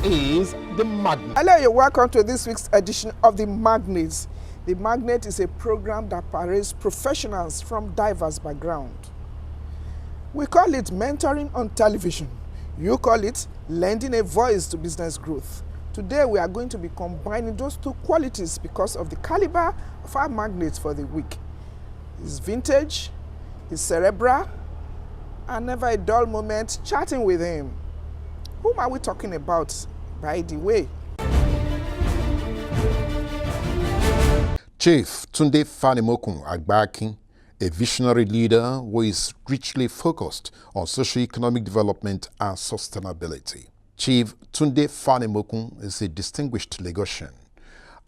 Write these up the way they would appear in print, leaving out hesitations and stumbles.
is the Magnate. Hello, you're welcome to this week's edition of the Magnate. The Magnate is a program that parades professionals from diverse backgrounds. We call it mentoring on television. You call it lending a voice to business growth. Today we are going to be combining those two qualities because of the caliber of our Magnate for the week. It's vintage, it's cerebral, and never a dull moment chatting with him. Whom are we talking about, by the way? Chief Tunde FANIMOKUN Agbakin, a visionary leader who is richly focused on socio-economic development and sustainability. Chief Tunde FANIMOKUN is a distinguished Lagosian,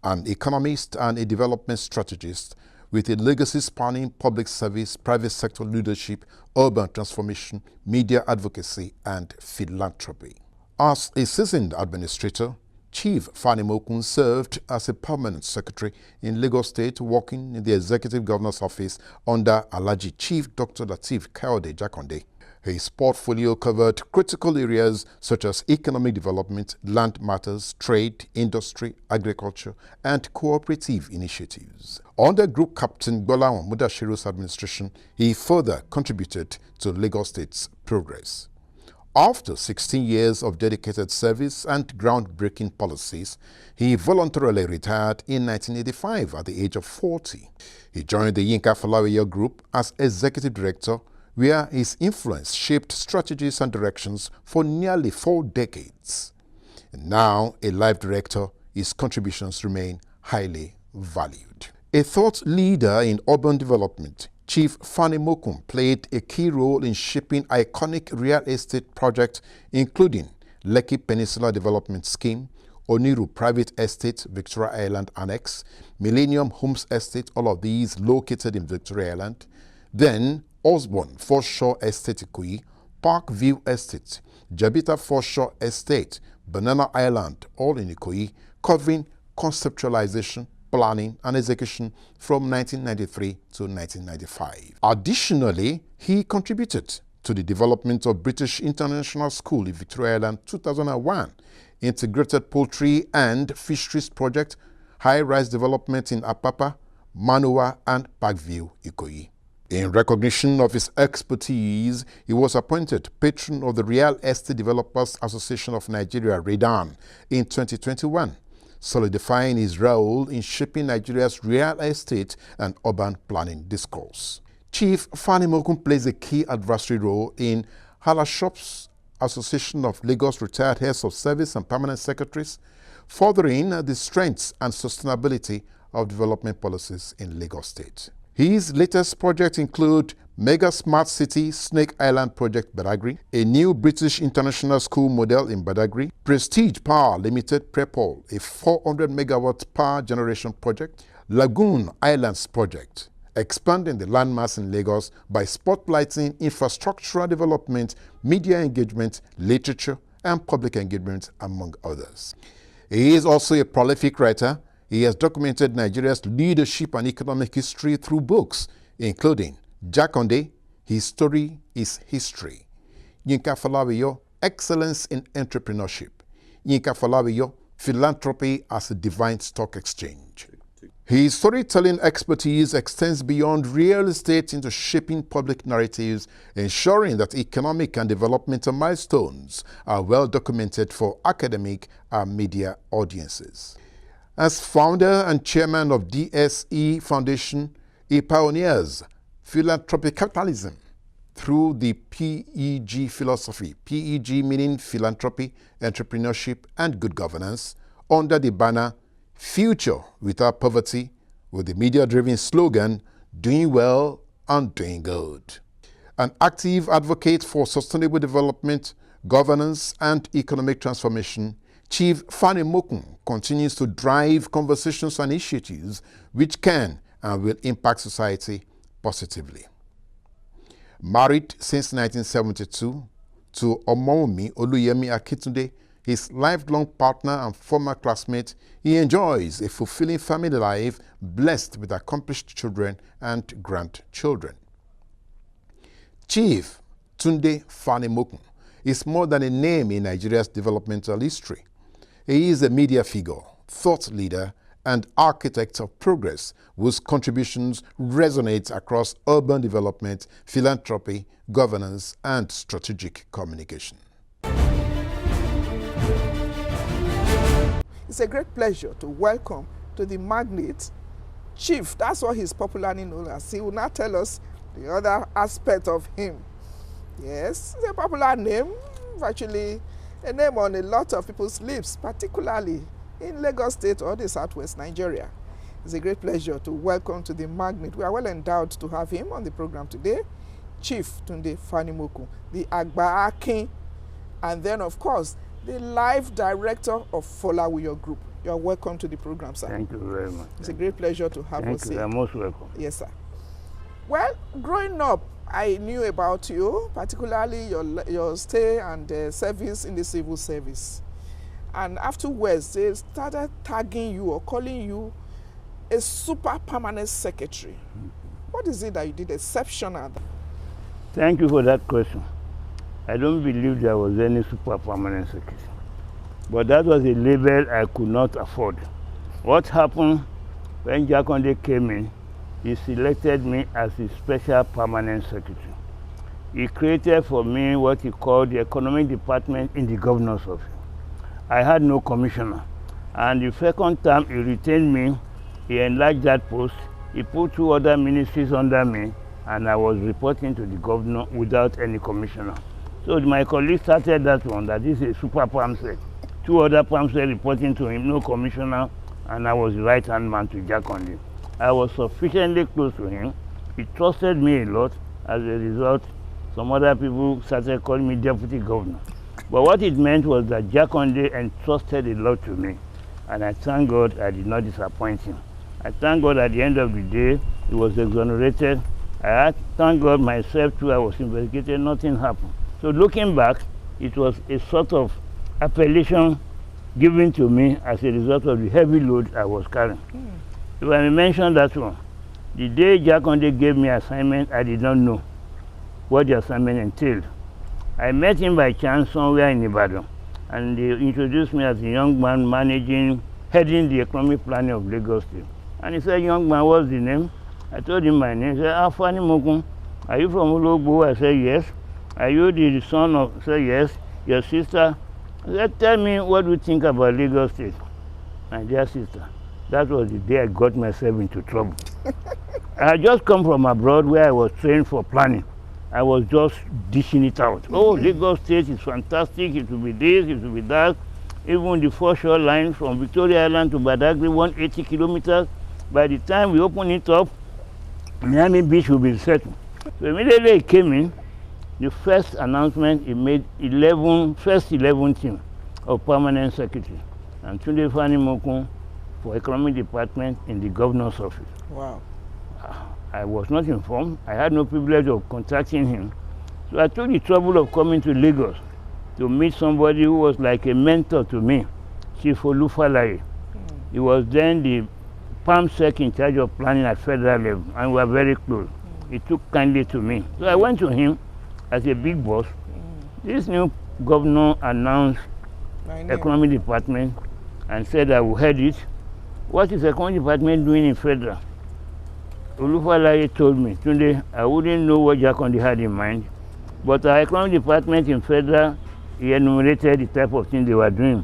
an economist and a development strategist with a legacy spanning public service, private sector leadership, urban transformation, media advocacy, and philanthropy. As a seasoned administrator, Chief FANIMOKUN served as a permanent secretary in Lagos State, working in the Executive Governor's Office under Alhaji Chief Dr. Lateef Kayode Jakonde. His portfolio covered critical areas such as economic development, land matters, trade, industry, agriculture, and cooperative initiatives. Under Group Captain Gbolahan Mudashiru's administration, he further contributed to Lagos State's progress. After 16 years of dedicated service and groundbreaking policies, he voluntarily retired in 1985 at the age of 40. He joined the Yinka Falawiyo Group as executive director, where his influence shaped strategies and directions for nearly 4 decades. And now, a life director, his contributions remain highly valued. A thought leader in urban development, Chief FANIMOKUN played a key role in shaping iconic real estate projects including Lekki Peninsula Development Scheme, Oniru Private Estate, Victoria Island Annex, Millennium Homes Estate, all of these located in Victoria Island, then Osborne Foreshore Estate Ikoyi, Park View Estate, Jabita Foreshore Estate, Banana Island, all in Ikoyi, covering conceptualization, planning and execution from 1993 to 1995. Additionally, he contributed to the development of British International School in Victoria Island 2001, integrated poultry and fisheries project, high-rise development in Apapa, Manoa and Parkview, Ikoyi. In recognition of his expertise, he was appointed patron of the Real Estate Developers Association of Nigeria, REDAN, in 2021, solidifying his role in shaping Nigeria's real estate and urban planning discourse. Chief FANIMOKUN plays a key advisory role in Halashop's Association of Lagos Retired Heads of Service and Permanent Secretaries, furthering the strengths and sustainability of development policies in Lagos State. His latest projects include Mega Smart City Snake Island Project Badagry, a new British International School model in Badagry, Prestige Power Limited Prepol, a 400 megawatt power generation project, Lagoon Islands Project, expanding the landmass in Lagos by spotlighting infrastructural development, media engagement, literature, and public engagement, among others. He is also a prolific writer. He has documented Nigeria's leadership and economic history through books, including Jakonde, His Story is History, Yinka Falawiyo, Excellence in Entrepreneurship, Yinka Falawiyo, Philanthropy as a Divine Stock Exchange. His storytelling expertise extends beyond real estate into shaping public narratives, ensuring that economic and developmental milestones are well documented for academic and media audiences. As founder and chairman of DSE Foundation, he pioneers philanthropic capitalism through the PEG philosophy, PEG meaning philanthropy, entrepreneurship, and good governance, under the banner Future Without Poverty, with the media-driven slogan, Doing Well and Doing Good. An active advocate for sustainable development, governance, and economic transformation, Chief FANIMOKUN continues to drive conversations and initiatives which can and will impact society positively. Married since 1972 to Omomi Oluyemi Akitunde, his lifelong partner and former classmate, he enjoys a fulfilling family life blessed with accomplished children and grandchildren. Chief Tunde FANIMOKUN is more than a name in Nigeria's developmental history. He is a media figure, thought leader, and architect of progress whose contributions resonate across urban development, philanthropy, governance, and strategic communication. It's a great pleasure to welcome to the Magnate Chief. That's what he's popularly known as. He will now tell us the other aspect of him. Yes, it's a popular name, virtually a name on a lot of people's lips, particularly in Lagos State or the Southwest Nigeria. It's a great pleasure to welcome to the Magnate. We are well endowed to have him on the program today, Chief Tunde FANIMOKUN, the Agba Akin, and then of course the life director of Folawuyo Group. You are welcome to the program, sir. Thank you very much. It's a great pleasure to have us Thank you. here. You're most welcome. Yes, sir. Well, growing up, I knew about you, particularly your stay and service in the civil service. And afterwards, they started tagging you or calling you a super permanent secretary. What is it that you did exceptional? Thank you for that question. I don't believe there was any super permanent secretary. But that was a label I could not afford. What happened when Jakonde came in, he selected me as his special permanent secretary. He created for me what he called the economic department in the governor's office. I had no commissioner. And the second time he retained me, he enlarged that post. He put 2 other ministries under me, and I was reporting to the governor without any commissioner. So my colleagues started that one, that this is a super PAMSEC. 2 other PAMSEC reporting to him, no commissioner, and I was the right-hand man to Jakonde. I was sufficiently close to him. He trusted me a lot. As a result, some other people started calling me deputy governor. But what it meant was that Jakonde entrusted a lot to me, and I thank God I did not disappoint him. I thank God at the end of the day, he was exonerated. Thank God myself too, I was investigated, nothing happened. So looking back, it was a sort of appellation given to me as a result of the heavy load I was carrying. If I may mention that one, the day Jakonde gave me assignment, I did not know what the assignment entailed. I met him by chance somewhere in Ibadan, and they introduced me as a young man heading the economic planning of Lagos State. And he said, "Young man, what's the name?" I told him my name. He said, "FANIMOKUN. Are you from Ulogbo?" I said, "Yes." "Are you the son of?" I said, "Yes." "Your sister?" I said, "Tell me, what do you think about Lagos State?" "My dear sister, that was the day I got myself into trouble." I had just come from abroad where I was trained for planning. I was just dishing it out. Oh, Lagos State is fantastic. It will be this, it will be that. Even the foreshore line from Victoria Island to Badagry, 180 kilometers. By the time we open it up, Miami Beach will be settled. So immediately he came in. The first announcement, he made 11 team of permanent secretary. And Tunde FANIMOKUN for economic department in the governor's office. Wow. I was not informed. I had no privilege of contacting him. So I took the trouble of coming to Lagos to meet somebody who was like a mentor to me, Chief Olufalaye. He was then the PAMSEC in charge of planning at federal level, and we were very close. He took kindly to me. So I went to him as a big boss. This new governor announced economic department and said I will head it. What is the economic department doing in federal? Olufalaye told me, "Tunde, I wouldn't know what Jakonde had in mind, but our economic department in federal, he enumerated the type of things they were doing."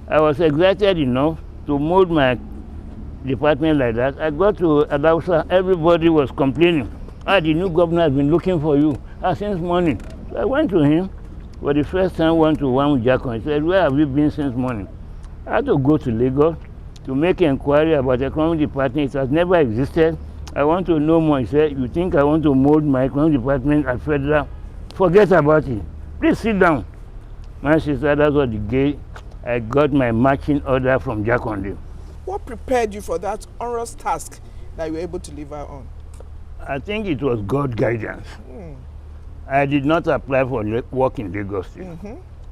I was excited enough to mold my department like that. I got to Adausa, everybody was complaining. The new governor has been looking for you since morning. So I went to him for the first time, one-to-one with Jakonde. He said, "Where have you been since morning?" I had to go to Lagos to make inquiry about the economic department. It has never existed. I want to know more. He said, "You think I want to mold my economic department at federal? Forget about it. Please sit down." My sister, that's what the day I got my marching order from Jakonde. What prepared you for that onerous task that you were able to deliver on? I think it was God's guidance. I did not apply for work in Lagos State.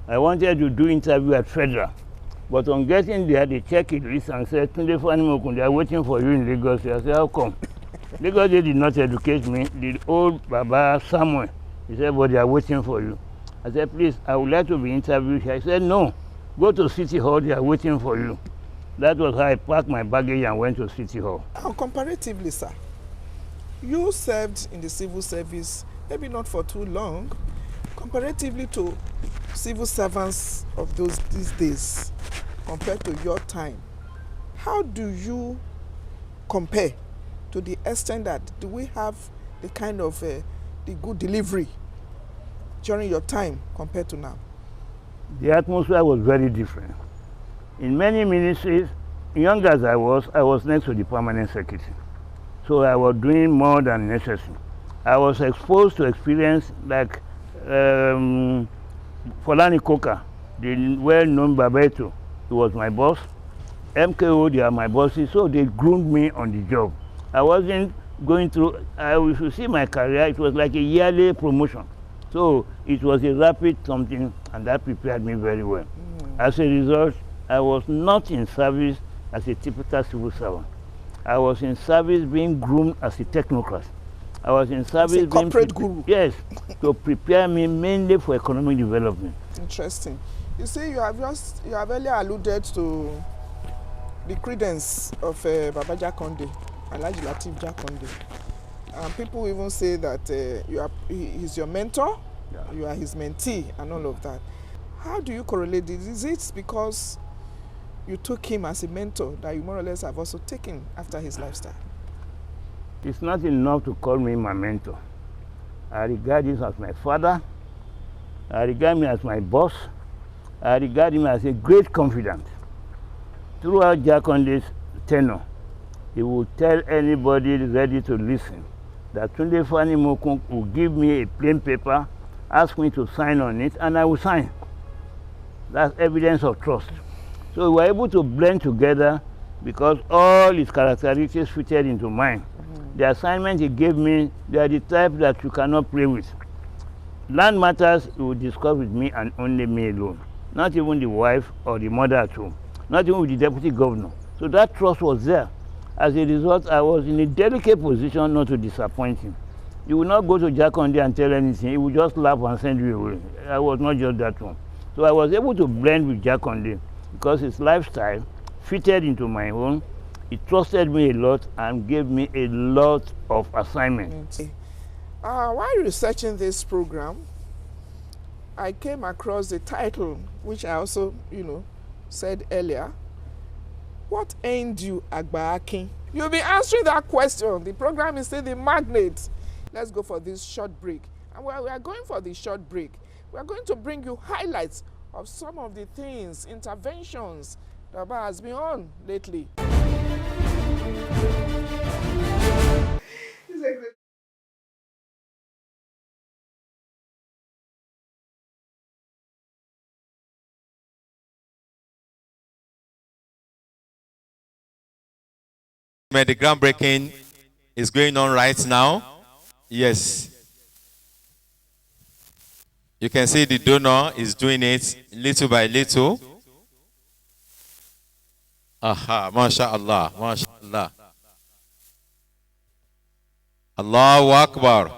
I wanted to do interview at federal. But on getting there, they checked it list and said, "Tunde FANIMOKUN, they are waiting for you in Lagos." I said, "How come?" Lagos they did not educate me. The old Baba Samuel, he said, "But they are waiting for you." I said, "Please, I would like to be interviewed." I said, "No, Go to City Hall, they are waiting for you. That was how I packed my baggage and went to City Hall. Now, comparatively, sir, you served in the civil service, maybe not for too long, comparatively to civil servants of these days, compared to your time. How do you compare to the extent that do we have the kind of the good delivery during your time compared to now? The atmosphere was very different. In many ministries, young as I was next to the permanent secretary. So I was doing more than necessary. I was exposed to experience like FANIMOKUN, the well-known Barbeto. He was my boss. MKO, they are my bosses, so they groomed me on the job. I wasn't going through, if you see my career, it was like a yearly promotion. So it was a rapid something, and that prepared me very well. As a result, I was not in service as a typical civil servant. I was in service being groomed as a technocrat. I was in service being corporate guru. Yes, to prepare me mainly for economic development. Interesting. You see, you have earlier alluded to the credence of Baba Jakonde, Alhaji Lateef Jakonde. People even say that he's your mentor, yeah. You are his mentee, and all of that. How do you correlate this? Is it because you took him as a mentor that you more or less have also taken after his lifestyle? It's not enough to call me my mentor. I regard him as my father. I regard him as my boss. I regard him as a great confidant. Throughout Jakonde's tenure, he would tell anybody ready to listen that Tunde FANIMOKUN will give me a plain paper, ask me to sign on it, and I will sign. That's evidence of trust. So we were able to blend together because all his characteristics fitted into mine. The assignment he gave me, they are the type that you cannot play with. Land matters he will discuss with me and only me alone. Not even the wife or the mother at home. Not even with the deputy governor. So that trust was there. As a result, I was in a delicate position not to disappoint him. You will not go to Jakonde and tell anything. He will just laugh and send you away. I was not just that one. So I was able to blend with Jakonde because his lifestyle fitted into my own. He trusted me a lot and gave me a lot of assignments. While researching this program, I came across the title, which I also, said earlier. What earned you Agba Akin? You'll be answering that question. The program is still the Magnate. Let's go for this short break. And while we are going for the short break, we are going to bring you highlights of some of the things, interventions that Baba has been on lately. The groundbreaking is going on right now. Yes. You can see the donor is doing it little by little. Aha, mashallah, mashallah. Allahu Akbar.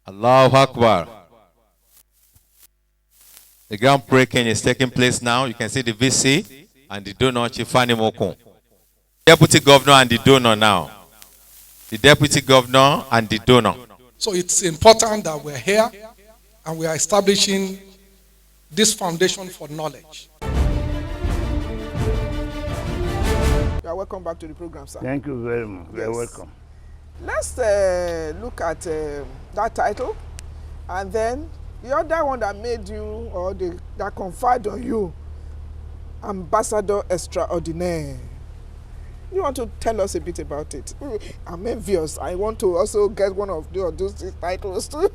Allahu Akbar. The groundbreaking is taking place now. You can see the VC and the donor, Chief FANIMOKUN. Deputy Governor and the donor now. The Deputy Governor and the donor. So it's important that we're here and we are establishing this foundation for knowledge. You are welcome back to the program, sir. Thank you very much. You're welcome. Let's look at that title, and then the other one that made you, or that conferred on you, Ambassador Extraordinaire. You want to tell us a bit about it? I'm envious. I want to also get one of those titles too.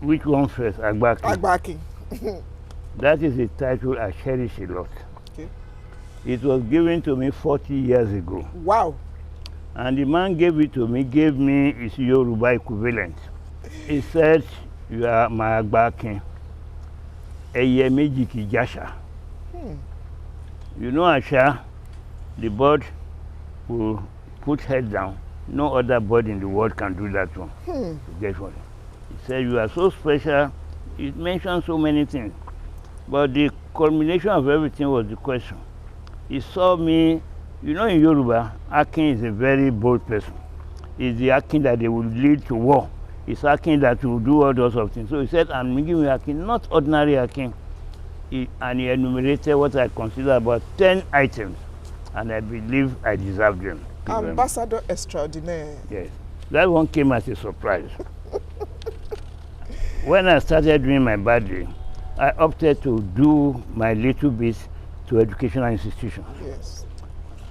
Which one first? Agba Akin. Agba Akin. That is a title I cherish a lot. Okay. It was given to me 40 years ago. Wow. And the man gave it to me, gave me its Yoruba equivalent. He said, "You are my Agba Akin. Eye meji ki jasha." You know Asha, the bird will put head down. No other bird in the world can do that one. Guess what? He said, "You are so special." It mentioned so many things. But the culmination of everything was the question. He saw me, you know, in Yoruba, Akin is a very bold person. It's the Akin that they will lead to war. It's Akin that will do all those of things. So he said, I'm giving you Akin, not ordinary Akin. And he enumerated what I consider about 10 items. And I believe I deserve them. Ambassador extraordinaire. Yes. That one came as a surprise. When I started doing my birthday, I opted to do my little bit to educational institutions. Yes.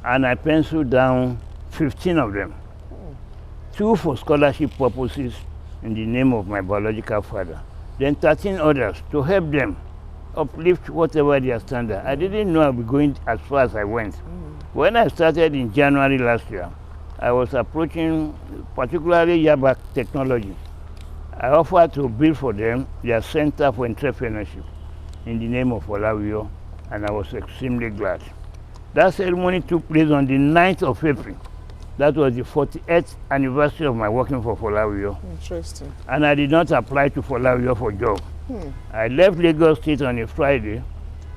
And I penciled down 15 of them. 2 for scholarship purposes in the name of my biological father. Then 13 others to help them uplift whatever their standard. I didn't know I'd be going as far as I went. When I started in January last year, I was approaching particularly Yaba Technology. I offered to build for them their Center for Entrepreneurship in the name of Olawiyo, and I was extremely glad. That ceremony took place on the 9th of April. That was the 48th anniversary of my working for Olawiyo. Interesting. And I did not apply to Olawiyo for job. I left Lagos State on a Friday.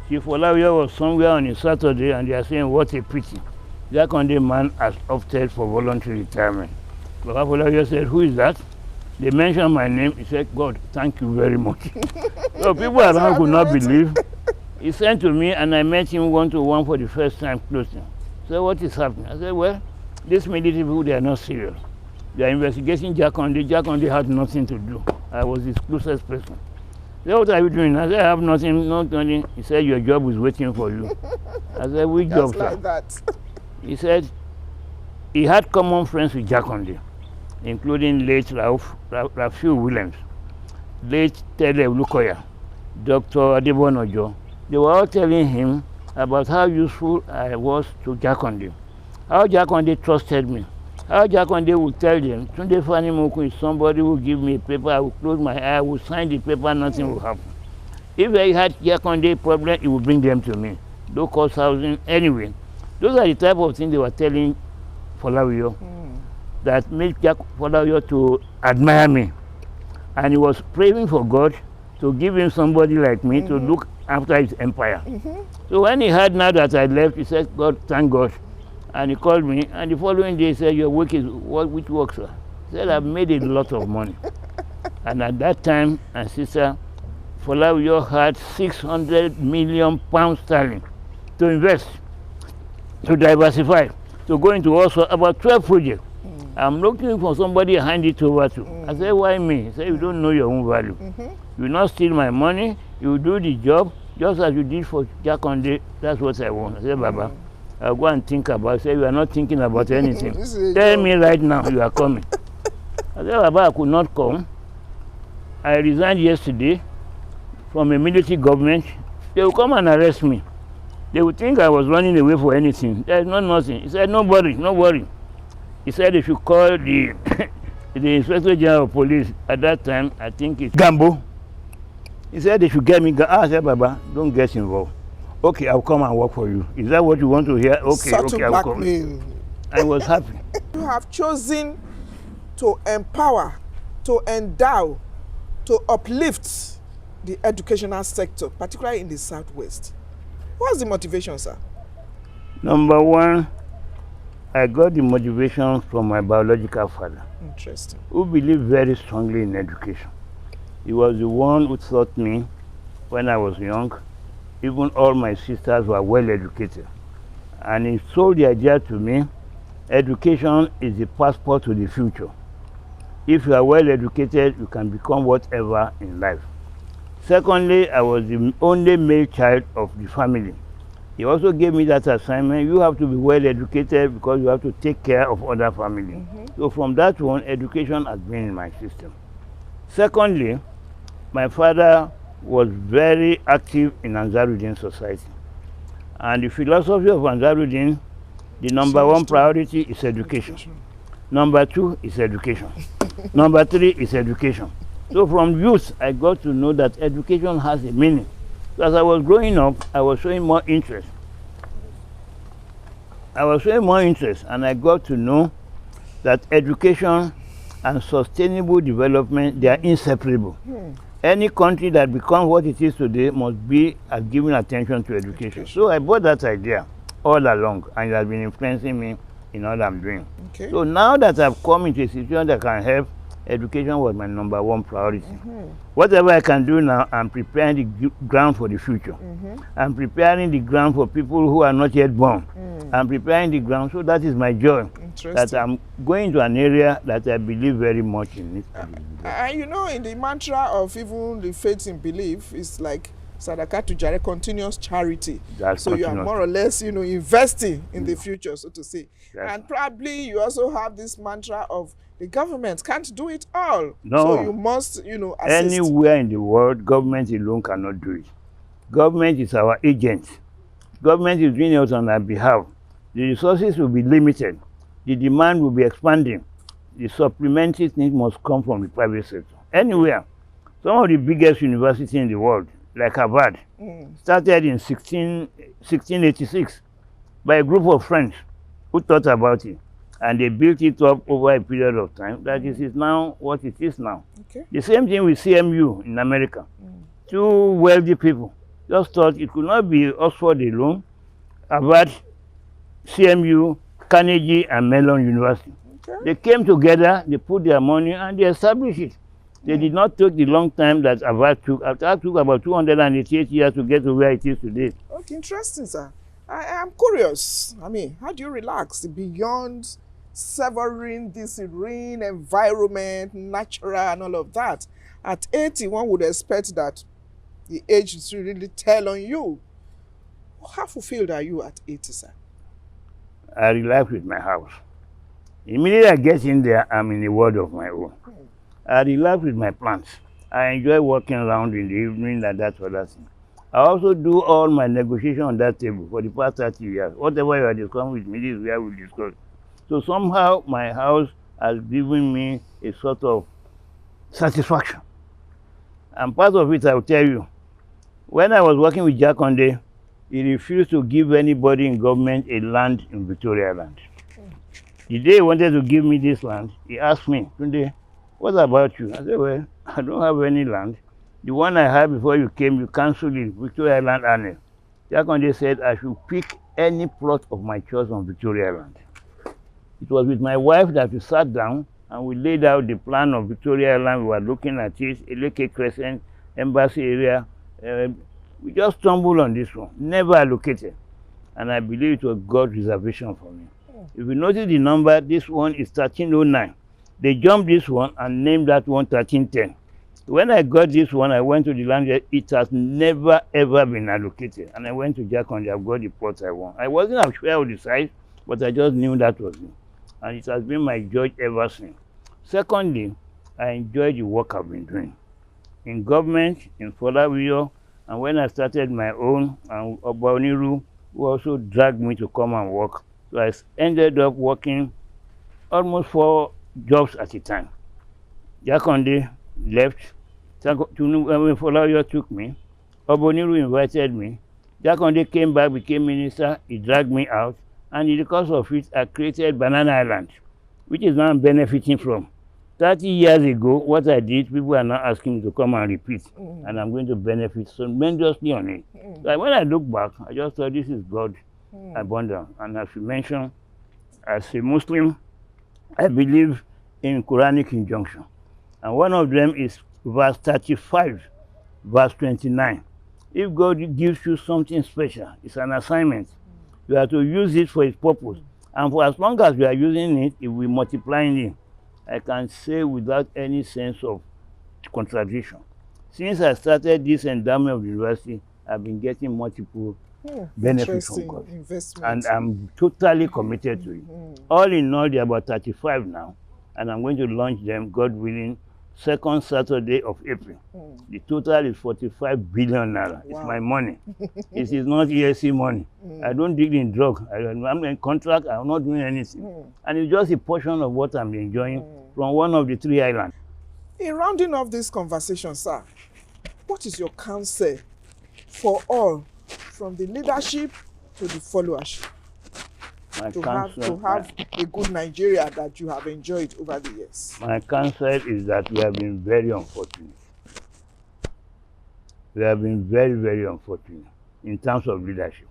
Chief Olawiyo was somewhere on a Saturday, and they are saying, what a pity. That Tunde man has opted for voluntary retirement. Baba Olawiyo said, who is that? They mentioned my name. He said, God, thank you very much. So people around could not believe. He sent to me, and I met him one-to-one for the first time closing. So what is happening? I said, well, these military people, they are not serious. They are investigating Jack Tunde. Jack Tunde had nothing to do. I was his closest person. He said, what are you doing? I said, I have nothing, not nothing. He said, your job is waiting for you. I said, which job, sir? Like that. He said, he had common friends with Jack Tunde, including late Rafiu Williams, late Tele Lukoya, Dr. Adebonojo. They were all telling him about how useful I was to Jack Tunde, how Jack Tunde trusted me, how Jack Tunde would tell them, Tunde FANIMOKUN is somebody who will give me a paper, I will close my eye, I will sign the paper, nothing will happen. If I had Jack Tunde problem, he would bring them to me. Low cost housing, anyway. Those are the type of things they were telling Olawiyo that made Jack Olawiyo to admire me. And he was praying for God to give him somebody like me to look after his empire. So when he heard now that I left, he said, God, thank God. And he called me, and the following day he said, your work is, which work, sir? He said, I've made a lot of money. And at that time, and sister, Olawiyo had 600 million pounds sterling to invest, to diversify, to go into also about 12 projects. I'm looking for somebody to hand it over to. I said, why me? He said, you don't know your own value. You will not steal my money, you will do the job, just as you did for Jack Tunde. That's what I want. I said, Baba, I'll go and think about it. Say, you are not thinking about anything. Tell me right now you are coming. I said, Baba, I could not come. I resigned yesterday from a military government. They will come and arrest me. They would think I was running away for anything. There is nothing. He said, no worry. He said they should call the the Inspector General of Police. At that time, I think it's Gambo. He said they should get me. I said, Baba, don't get involved. Okay, I'll come and work for you. Is that what you want to hear? Okay, I'll come. I was happy. You have chosen to empower, to endow, to uplift the educational sector, particularly in the Southwest. What's the motivation, sir? Number one, I got the motivation from my biological father. Interesting. Who believed very strongly in education. He was the one who taught me when I was young. Even all my sisters were well educated. And he sold the idea to me, education is the passport to the future. If you are well educated, you can become whatever in life. Secondly, I was the only male child of the family. He also gave me that assignment. You have to be well educated because you have to take care of other families. So from that one, education has been in my system. Secondly, my father was very active in Ansarudeen society. And the philosophy of Ansarudeen, the number one priority is education. Number two is education. Number three is education. So from youth, I got to know that education has a meaning. So as I was growing up, I was showing more interest. And I got to know that education and sustainable development, they are inseparable. Any country that becomes what it is today must be giving attention to education. So I bought that idea all along, and it has been influencing me in all I'm doing. Okay. So now that I've come into a situation that can help, education was my #1 priority. Whatever I can do now, I'm preparing the ground for the future. I'm preparing the ground for people who are not yet born. I'm preparing the ground, so that is my joy. That I'm going to an area that I believe very much in it. And you know, in the mantra of even the faith in belief, it's like Sadaka Tujare, continuous charity. That's so you are more or less, you know, investing in the future, so to say. And probably you also have this mantra of the government can't do it all. No. So you must, you know, assist. Anywhere in the world, government alone cannot do it. Government is our agent. Government is doing it on our behalf. The resources will be limited. The demand will be expanding. The supplementary things must come from the private sector. Anywhere. Some of the biggest universities in the world, like Harvard, started in 1686 by a group of friends who thought about it. And they built it up over a period of time. That is now what it is now. Okay. The same thing with CMU in America. Two wealthy people just thought it could not be Oxford alone, Harvard, CMU, Carnegie, and Mellon University. Okay. They came together, they put their money, and they established it. They did not take the long time that Harvard took. Harvard took about 288 years to get to where it is today. Okay, interesting, sir. I am curious. I mean, how do you relax beyond severing this serene environment, natural, and all of that? At 80, one would expect that the age is really tell on you. How fulfilled are you at 80, sir? I relax with my house. Immediately I get in there, I'm in a world of my own. I relax with my plants. I enjoy walking around in the evening and that other thing. I also do all my negotiation on that table for the past 30 years. Whatever you are discussing with me, this is where we discuss. So somehow my house has given me a sort of satisfaction. And part of it, I will tell you, when I was working with Jack Tunde, he refused to give anybody in government a land in Victoria Land. The day he wanted to give me this land, he asked me, Tunde, what about you? I said, well, I don't have any land. The one I had before you came, you cancelled it, Victoria Land Annex. Jack Tunde said I should pick any plot of my choice on Victoria Land. It was with my wife that we sat down and we laid out the plan of Victoria Land. We were looking at it, Eleke Crescent, Embassy area. We just stumbled on this one, never allocated. And I believe it was God's reservation for me. If you notice the number, this one is 1309. They jumped this one and named that one 1310. When I got this one, I went to the land. It has never ever been allocated. And I went to Jack and I got the plot I want. I wasn't sure of the size, but I just knew that was it. And it has been my joy ever since. Secondly, I enjoy the work I've been doing. In government, in Folawiyo, and when I started my own, and Obaniru, who also dragged me to come and work. So I ended up working almost 4 jobs at a time. Jack Tunde left. Folawiyo took me. Obaniru invited me. Jack Tunde came back, became minister. He dragged me out. And in the course of it, I created Banana Island, which is now benefiting from. 30 years ago, what I did, people are now asking me to come and repeat. And I'm going to benefit tremendously on it. So when I look back, I just thought this is God abundant. And as you mentioned, as a Muslim, I believe in Quranic injunction. And one of them is verse 35, verse 29. If God gives you something special, it's an assignment. You have to use it for its purpose. And for as long as you are using it, it will multiply in it. I can say without any sense of contradiction. Since I started this endowment of the university, I've been getting multiple benefits from God. And I'm totally committed to it. All in all, there are about 35 now. And I'm going to launch them, God willing, 2nd Saturday of April. The total is 45 billion naira. Wow. It's my money. It is not ESC money. I don't deal in drug. I'm in contract. I'm not doing anything. And it's just a portion of what I'm enjoying from one of the 3 islands. In rounding off this conversation, sir, what is your counsel for all, from the leadership to the followership? to have a good Nigeria that you have enjoyed over the years? My counsel is that we have been very unfortunate. We have been very, very unfortunate in terms of leadership.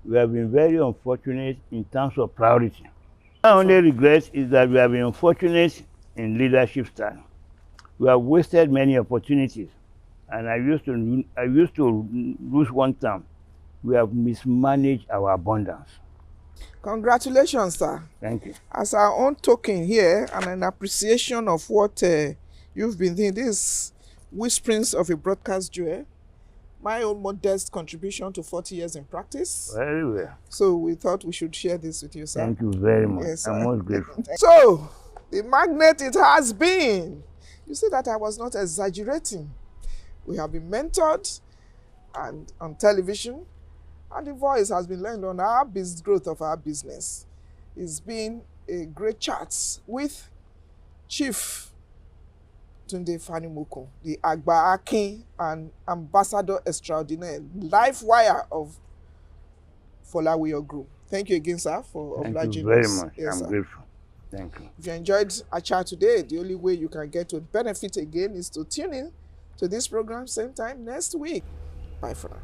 We have been very unfortunate in terms of priority. My only regret is that we have been unfortunate in leadership style. We have wasted many opportunities, and I used to lose one term. We have mismanaged our abundance. Congratulations, sir. Thank you. As our own token here and an appreciation of what you've been doing, this whisperings of a broadcast jewel, my own modest contribution to 40 years in practice. Very well. So we thought we should share this with you, sir. Thank you very much. Yes, I'm most grateful. So, the Magnate it has been. You see that I was not exaggerating. We have been mentored and on television, and the voice has been learned on our growth of our business. It's been a great chat with Chief Tunde FANIMOKUN, the Agba Akin and Ambassador Extraordinaire, live wire of Folawiyo Group. Thank you again, sir, for obliging us. Thank you very much. Yes, I'm grateful. Thank you. If you enjoyed our chat today, the only way you can get to benefit again is to tune in to this program same time next week. Bye for now.